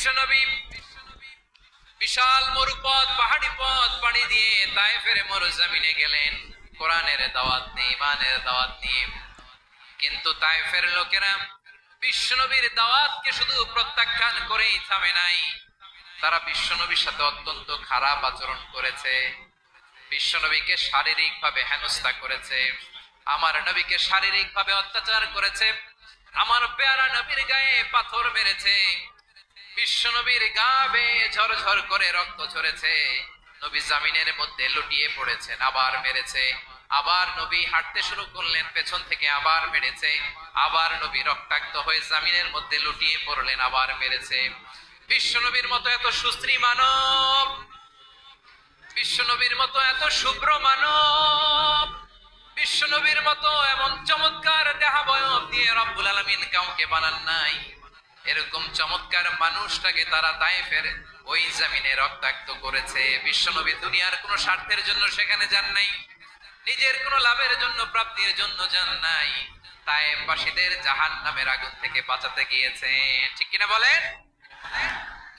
বিশ্বনবী বিশাল মরুপথ পাহাড়ি পথ পাড়ি দিয়ে তায়েফের মরুজমিনে গেলেন কোরআনের দাওয়াত নিয়ে, ইমানের দাওয়াত নিয়ে। কিন্তু তায়েফের লোকেরা বিশ্বনবীর দাওয়াতকে শুধু প্রত্যাখ্যান করেই থামে নাই, তারা বিশ্বনবীর সাথে অত্যন্ত খারাপ আচরণ করেছে। বিশ্বনবীকে শারীরিক ভাবে হেনস্থা করেছে, আমার নবীকে শারীরিক ভাবে অত্যাচার করেছে, আমার পেয়ারা নবীর গায়ে পাথর মেরেছে, বিশ্বনবীর গা বেয়ে ঝরঝর করে রক্ত ঝরেছে, নবী জামিনের মধ্যে লুটিয়ে পড়েছেন, আবার মেরেছে, আবার নবী হাঁটতে শুরু করলেন, পেছন থেকে আবার মেরেছে, আবার নবী রক্তাক্ত হয়ে জামিনের মধ্যে লুটিয়ে পড়লেন, আবার মেরেছে। বিশ্বনবীর মতো এত সুশ্রী মানব, বিশ্বনবীর মতো এত শুভ্র মানব, বিশ্বনবীর মতো এমন চমৎকার দেহাবয়ব দিয়ে রব্বুল আলামিন কাউকে বানান নাই। এরকম চমৎকার মানুষটাকে তারা তায়েফের ওই জমিনে রক্তাক্ত করেছে। বিশ্বনবী দুনিয়ার কোনো স্বার্থের জন্য সেখানে যান নাই, নিজের কোনো লাভের জন্য, প্রাপ্তির জন্য যান নাই, তায়েফবাসীদের জাহান্নামের আগুন থেকে বাঁচাতে গিয়েছে। ঠিক কিনা বলেন?